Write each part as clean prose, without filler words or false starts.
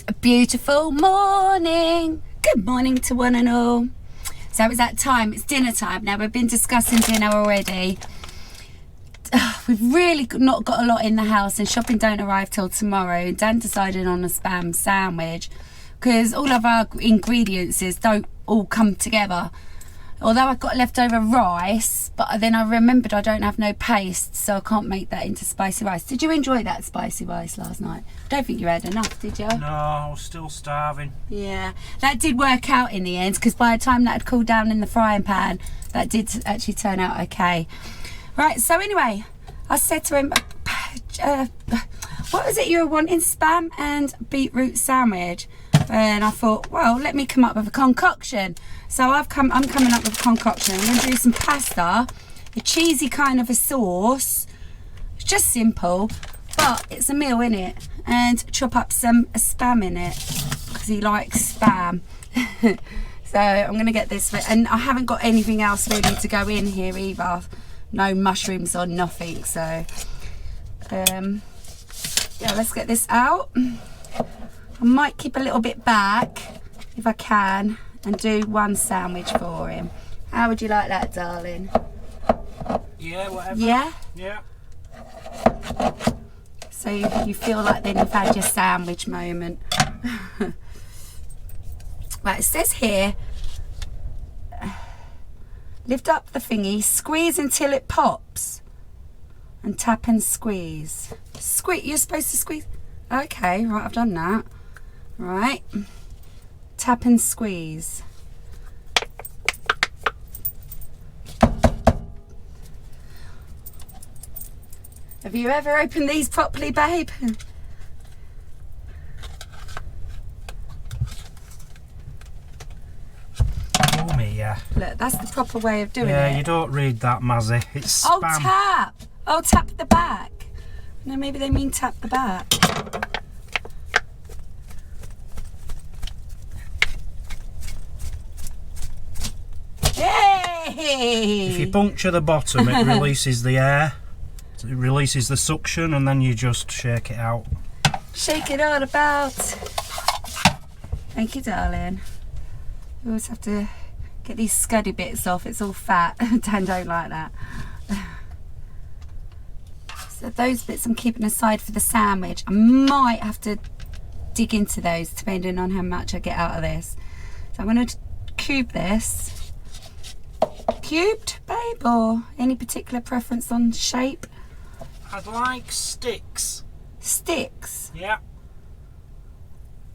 Good, beautiful morning. Good morning to one and all. So it's that time, it's dinner time. Now we've been discussing dinner already. We've really not got a lot in the house and shopping don't arrive till tomorrow. Dan decided on a spam sandwich because all of our ingredients don't all come together. Although I've got leftover rice, but then I remembered I don't have no paste, so I can't make that into spicy rice. Did you enjoy that spicy rice last night? I don't think you had enough, did you? No, I was still starving. Yeah, that did work out in the end, because by the time that had cooled down in the frying pan, that did actually turn out okay. Right, so anyway, I said to him, what was it you were wanting? Spam and beetroot sandwich. And I thought, well, let me come up with a concoction. So I'm coming up with a concoction. I'm going to do some pasta, a cheesy kind of a sauce. It's just simple, but it's a meal in it. And chop up some spam in it because he likes spam. So I'm going to get this, and I haven't got anything else really to go in here either. No mushrooms or nothing. So yeah, let's get this out. I might keep a little bit back if I can and do one sandwich for him. How would you like that, darling? Yeah, whatever. Yeah? Yeah. So you feel like then you've had your sandwich moment. Right, it says here, lift up the thingy, squeeze until it pops, and tap and squeeze. Squeeze, you're supposed to squeeze? Okay, right, I've done that. Right, tap and squeeze. Have you ever opened these properly, babe? Oh me, yeah. Look, that's the proper way of doing it. Yeah, you don't read that, Mazzy. It's spam. Oh, tap! Oh, tap the back. No, maybe they mean tap the back. Yay! If you puncture the bottom, it releases the air. It releases the suction, and then you just shake it out. Shake it all about. Thank you, darling. You always have to get these scuddy bits off. It's all fat. Dan don't like that. So those bits I'm keeping aside for the sandwich. I might have to dig into those depending on how much I get out of this. So I'm going to cube this. Cubed, babe, or any particular preference on shape? I'd like sticks. Sticks? Yeah.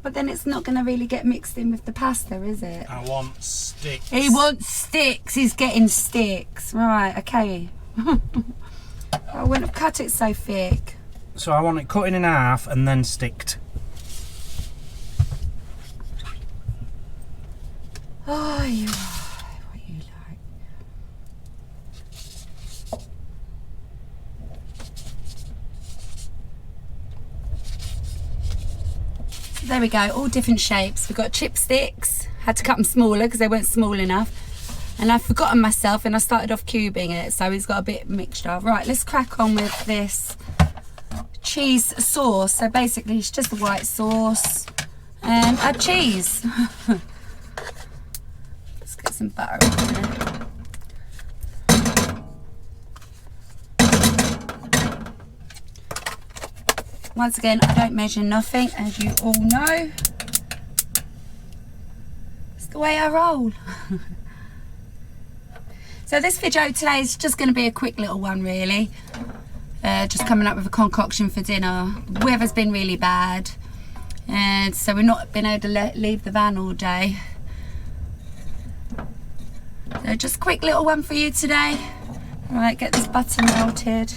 But then it's not going to really get mixed in with the pasta, is it? I want sticks. He wants sticks. He's getting sticks. Right, okay. I wouldn't have cut it so thick. So I want it cut in half and then sticked. Oh, you are. What you like. So there we go. All different shapes. We've got chipsticks. Had to cut them smaller because they weren't small enough. And I've forgotten myself and I started off cubing it, so it's got a bit mixture. Right, let's crack on with this cheese sauce. So basically it's just the white sauce and add cheese. Let's get some butter in there. Once again, I don't measure nothing, as you all know. It's the way I roll. So this video today is just going to be a quick little one, really. Just coming up with a concoction for dinner. The weather's been really bad, and so we've not been able to leave the van all day. So just a quick little one for you today. Right, get this butter melted.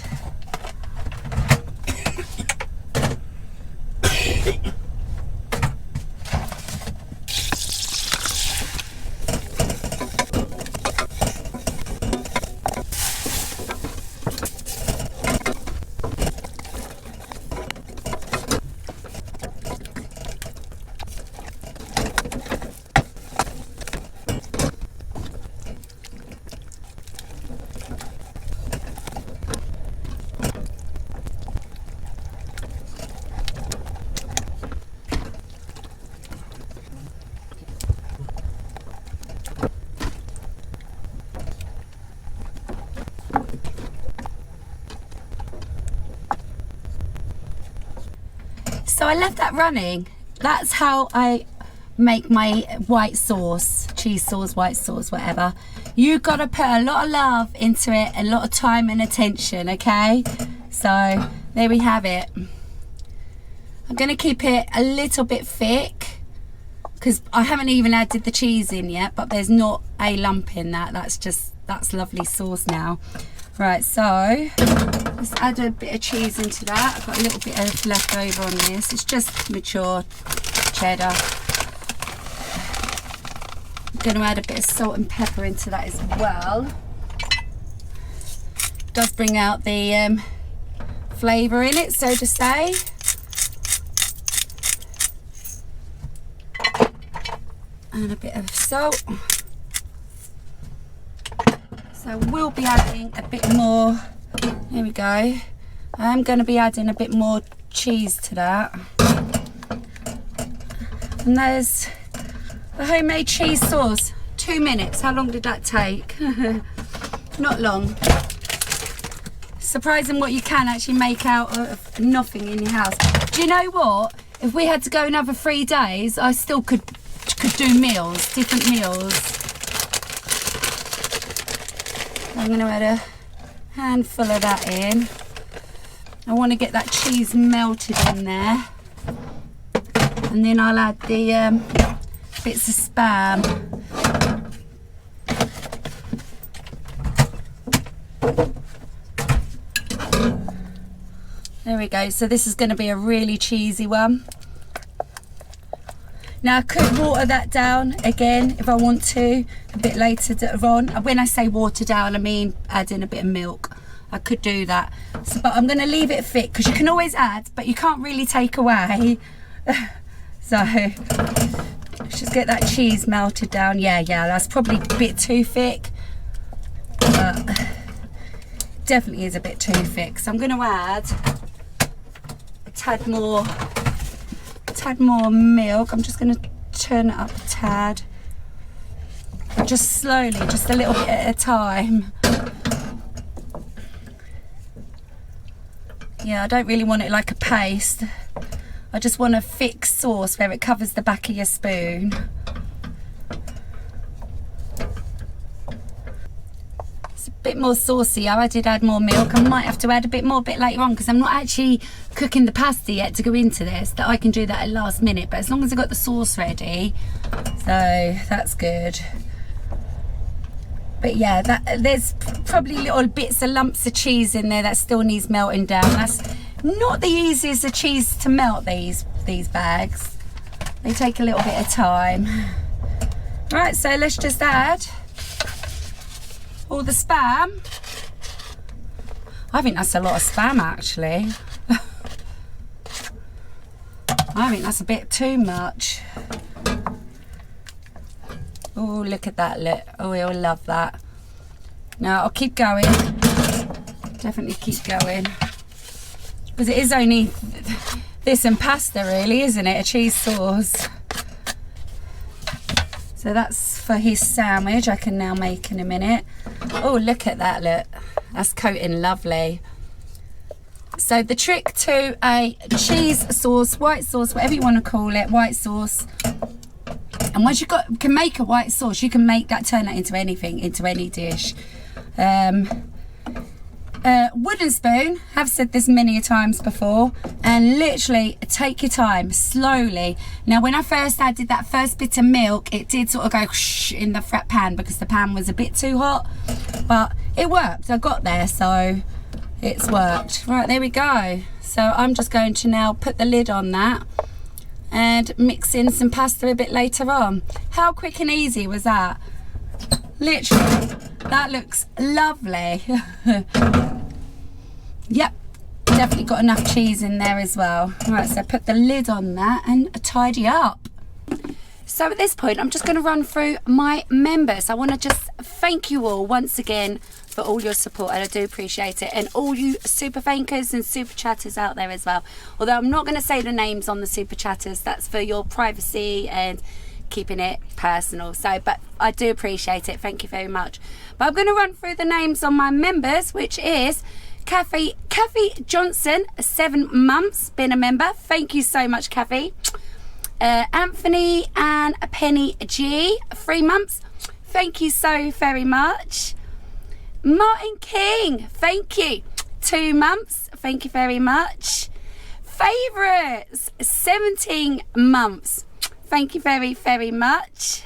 I left that running. That's how I make my white sauce, cheese sauce, white sauce, whatever. You got to put a lot of love into it, a lot of time and attention, okay? So there we have it. I'm going to keep it a little bit thick because I haven't even added the cheese in yet, but there's not a lump in that. That's lovely sauce now. Right, so let's add a bit of cheese into that. I've got a little bit of left over on this. It's just mature cheddar. I'm going to add a bit of salt and pepper into that as well. It does bring out the flavour in it, so to say. And a bit of salt. So we'll be adding a bit more. Here we go. I'm going to be adding a bit more cheese to that. And there's the homemade cheese sauce. 2 minutes. How long did that take? Not long. Surprising what you can actually make out of nothing in your house. Do you know what? If we had to go another 3 days, I still could do meals, different meals. I'm going to add a handful of that in. I want to get that cheese melted in there. And then I'll add the bits of Spam. There we go. So this is going to be a really cheesy one. Now I could water that down again if I want to a bit later on. When I say water down, I mean add in a bit of milk. I could do that. So, but I'm going to leave it thick because you can always add, but you can't really take away. So let's just get that cheese melted down. Yeah, that's probably a bit too thick. But definitely is a bit too thick. So I'm going to add a tad more milk. I'm just going to turn it up a tad, but just slowly, just a little bit at a time. Yeah, I don't really want it like a paste. I just want a thick sauce where it covers the back of your spoon. It's a bit more saucy. I did add more milk. I might have to add a bit more later on because I'm not actually cooking the pasta yet to go into this. That I can do that at last minute, but as long as I've got the sauce ready, so that's good. But yeah, there's probably little bits of lumps of cheese in there that still needs melting down. That's not the easiest of cheese to melt, these bags. They take a little bit of time. Right, so let's just add all the Spam. I think that's a lot of Spam actually. I think that's a bit too much. Oh, look at that, look. Oh, we'll love that. Now, I'll keep going. Definitely keep going. Because it is only this and pasta, really, isn't it? A cheese sauce. So that's for his sandwich. I can now make in a minute. Oh, look at that, look. That's coating lovely. So the trick to a cheese sauce, white sauce, whatever you want to call it, white sauce. And once you can make a white sauce, you can make that, turn that into anything, into any dish. Wooden spoon, have said this many times before, and literally take your time, slowly. Now when I first added that first bit of milk, it did sort of go shh in the flat pan because the pan was a bit too hot, but it worked. I got there, so it's worked. Right, there we go. So I'm just going to now put the lid on that and mix in some pasta a bit later on. How quick and easy was that? Literally, that looks lovely. Yep, definitely got enough cheese in there as well. Right, so put the lid on that and tidy up. So at this point, I'm just going to run through my members. I want to just thank you all once again for all your support, and I do appreciate it, and all you super thankers and super chatters out there as well. Although I'm not going to say the names on the super chatters, that's for your privacy and keeping it personal. So, but I do appreciate it. Thank you very much. But I'm going to run through the names on my members, which is Kathy Johnson, 7 months, been a member. Thank you so much, Kathy. Anthony and Penny G, 3 months. Thank you so very much. Martin King, thank you. 2 months. Thank you very much. Favourites, 17 months. Thank you very, very much.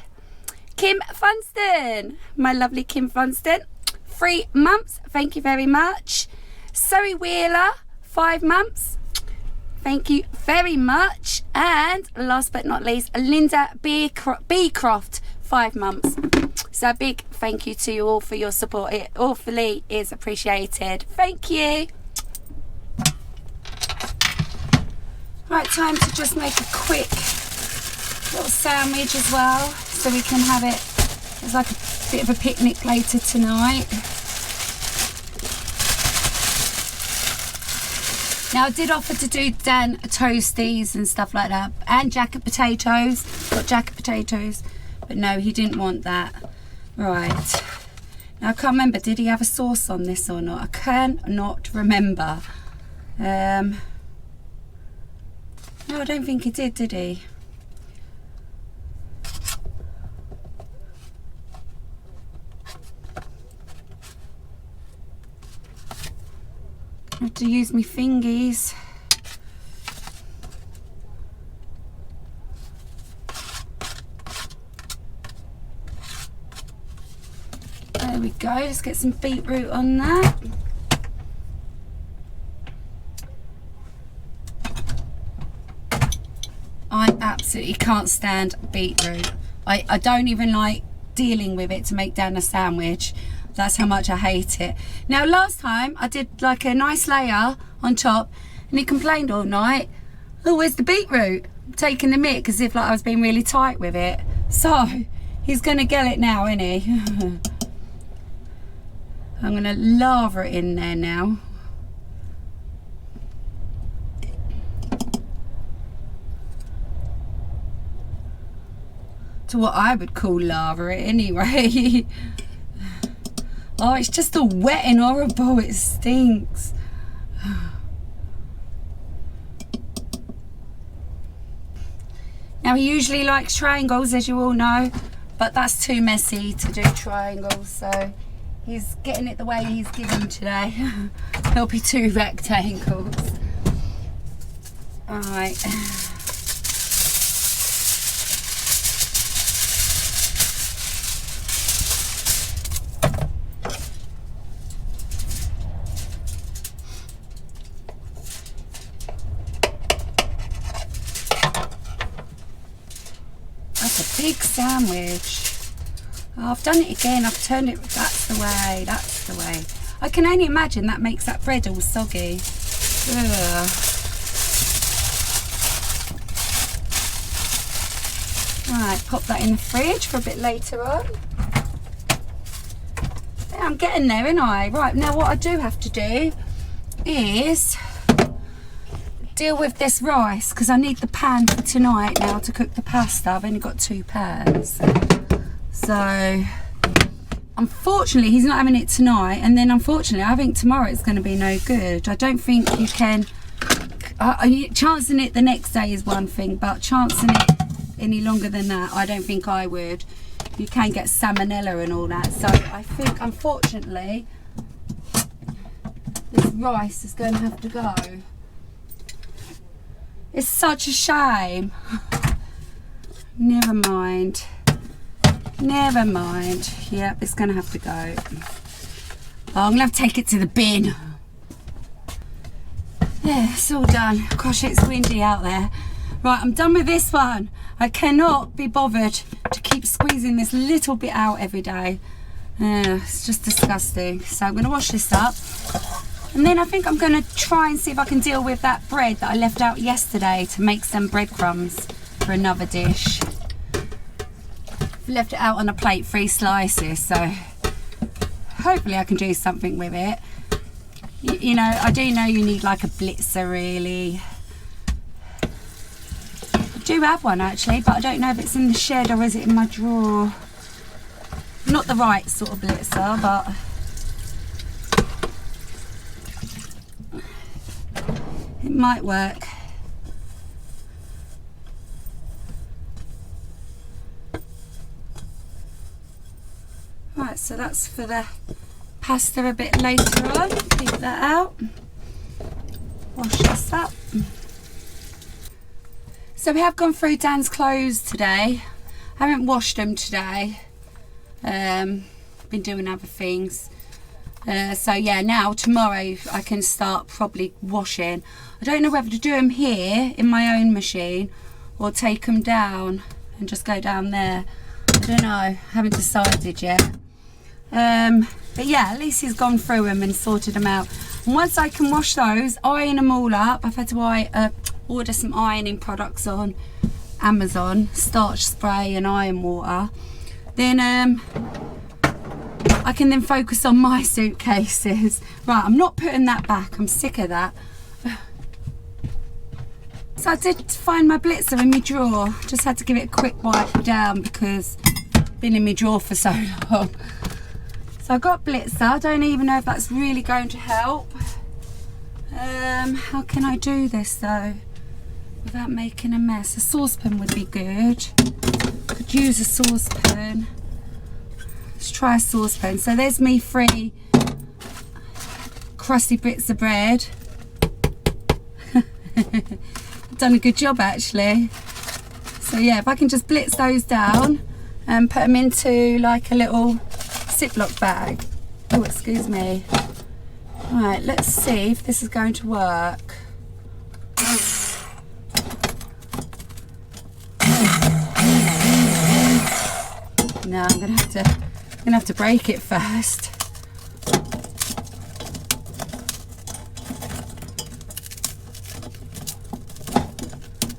Kim Funston, my lovely Kim Funston, 3 months. Thank you very much. Zoe Wheeler, 5 months. Thank you very much. And last but not least, Linda Beecroft, 5 months. So a big thank you to you all for your support. It awfully is appreciated. Thank you. Right, time to just make a quick little sandwich as well, so we can have it as like a bit of a picnic later tonight. Now I did offer to do Dan toasties and stuff like that, and jacket potatoes. Got jacket potatoes, but no, he didn't want that. Right. Now I can't remember, did he have a sauce on this or not? I cannot remember. No, I don't think he did he? I have to use my fingies. There we go, let's get some beetroot on that. I absolutely can't stand beetroot. I don't even like dealing with it to make Dan a sandwich. That's how much I hate it. Now last time I did like a nice layer on top and he complained all night, oh, where's the beetroot? I'm taking the mick as if like I was being really tight with it. So he's gonna get it now, isn't he? I'm gonna lather it in there now. To what I would call lather it anyway. Oh, it's just all wet and horrible, it stinks. Now he usually likes triangles, as you all know, but that's too messy to do triangles, so he's getting it the way he's given today. There'll be 2 rectangles. Alright. Big sandwich. Oh, I've done it again. I've turned it. That's the way. That's the way. I can only imagine that makes that bread all soggy. Ugh. Right, pop that in the fridge for a bit later on. Yeah, I'm getting there, ain't I? Right, now what I do have to do is deal with this rice, because I need the pan for tonight now to cook the pasta. I've only got 2 pans, so unfortunately he's not having it tonight, and then unfortunately I think tomorrow it's going to be no good. I don't think you can chancing it the next day is one thing, but chancing it any longer than that, I don't think I would. You can get salmonella and all that, so I think unfortunately this rice is going to have to go. It's such a shame. Never mind. Never mind. Yep, it's going to have to go. Oh, I'm going to have to take it to the bin. Yeah, it's all done. Gosh, it's windy out there. Right, I'm done with this one. I cannot be bothered to keep squeezing this little bit out every day. It's just disgusting. So I'm going to wash this up. And then I think I'm going to try and see if I can deal with that bread that I left out yesterday to make some breadcrumbs for another dish. I've left it out on a plate, 3 slices, so hopefully I can do something with it. You know, I do know you need like a blitzer really. I do have one actually, but I don't know if it's in the shed or is it in my drawer. Not the right sort of blitzer, but It might work. Right, so that's for the pasta a bit later on. Keep that out. Wash this up. So we have gone through Dan's clothes today. I haven't washed them today. Been doing other things. So yeah, now tomorrow I can start probably washing. I don't know whether to do them here in my own machine or take them down and just go down there. I don't know, haven't decided yet. But yeah, at least he's gone through them and sorted them out. And once I can wash those, iron them all up. I've had to order some ironing products on Amazon, starch spray and iron water. Then I can then focus on my suitcases. Right, I'm not putting that back, I'm sick of that. So I did find my blitzer in my drawer. Just had to give it a quick wipe down because it's been in my drawer for so long. So I got blitzer. I don't even know if that's really going to help. How can I do this though without making a mess? A saucepan would be good. Could use a saucepan. Let's try a saucepan. So there's me 3 crusty bits of bread. I've done a good job actually. So yeah, if I can just blitz those down and put them into like a little Ziploc bag. Oh, excuse me. Right, let's see if this is going to work. No, I'm gonna have to break it first.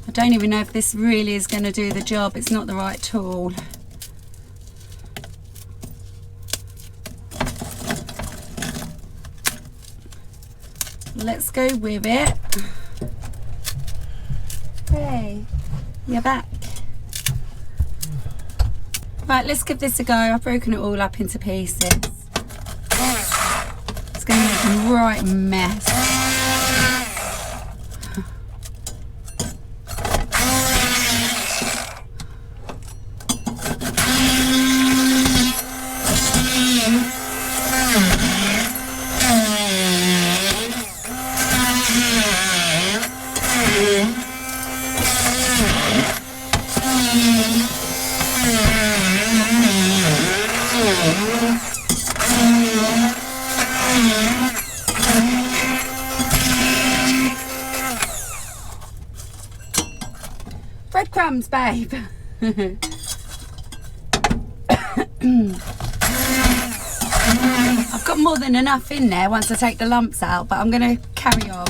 I don't even know if this really is going to do the job. It's not the right tool. Let's go with it. Hey, you're back. Right, let's give this a go. I've broken it all up into pieces. It's going to make a right mess. Breadcrumbs, babe. I've got more than enough in there once I take the lumps out, but I'm going to carry on.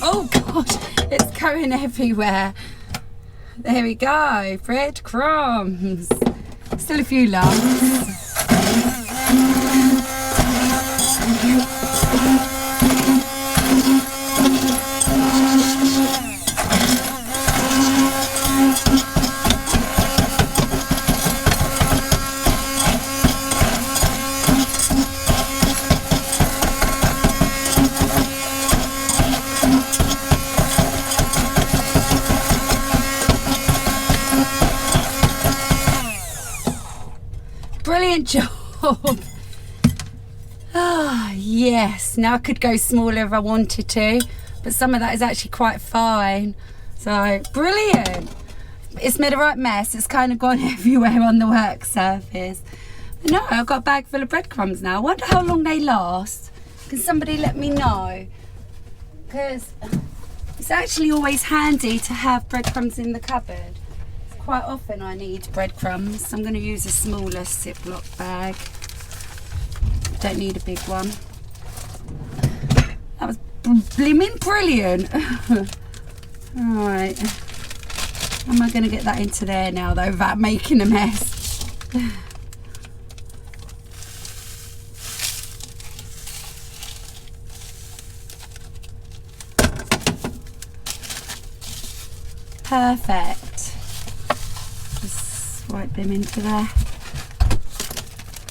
Oh God, it's going everywhere. There we go, breadcrumbs. Still a few lumps. Brilliant job. Ah, yes. Now I could go smaller if I wanted to, but some of that is actually quite fine. So, brilliant. It's made a right mess. It's kind of gone everywhere on the work surface. But no, I've got a bag full of breadcrumbs now. I wonder how long they last. Can somebody let me know? Because it's actually always handy to have breadcrumbs in the cupboard. Quite often I need breadcrumbs. I'm going to use a smaller Ziploc bag. Don't need a big one. That was blimmin' brilliant. Alright. How am I going to get that into there now though without making a mess? Perfect. Just swipe them into there.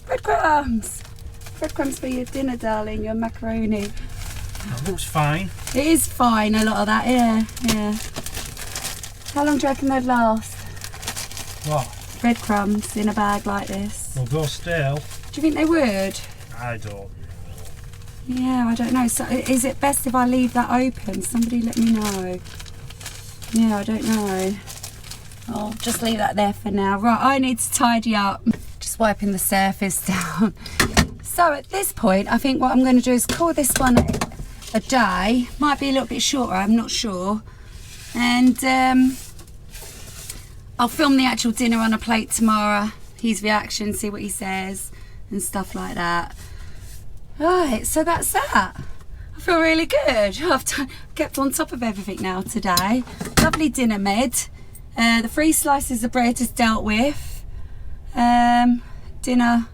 Breadcrumbs! Breadcrumbs for your dinner, darling, your macaroni. That looks fine. It is fine, a lot of that, yeah. How long do you reckon they'd last? What? Breadcrumbs in a bag like this. Will go stale. Do you think they would? I don't. Yeah, I don't know. So is it best if I leave that open? Somebody let me know. Yeah, I don't know. I'll just leave that there for now. Right, I need to tidy up. Just wiping the surface down. So at this point, I think what I'm going to do is call this one a day. Might be a little bit shorter, I'm not sure. And I'll film the actual dinner on a plate tomorrow. His reaction, see what he says and stuff like that. Right, so that's that. I feel really good. I've kept on top of everything now today. Lovely dinner med. The 3 slices of bread is dealt with. Dinner,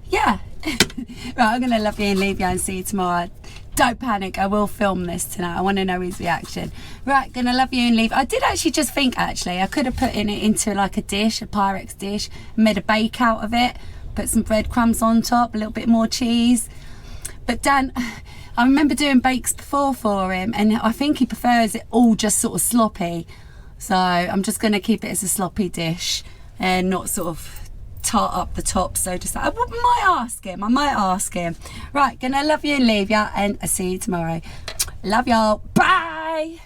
yeah. Right, I'm going to love you and leave you and see you tomorrow. Don't panic, I will film this tonight. I want to know his reaction. Right, gonna love you and leave. I did actually just think, I could have put it into like a dish, a Pyrex dish, made a bake out of it, put some breadcrumbs on top, a little bit more cheese. But Dan, I remember doing bakes before for him, and I think he prefers it all just sort of sloppy. So I'm just gonna keep it as a sloppy dish and not sort of tart up the top, so to say. I might ask him. Right, gonna love you and leave ya, and I'll see you tomorrow. Love y'all, bye.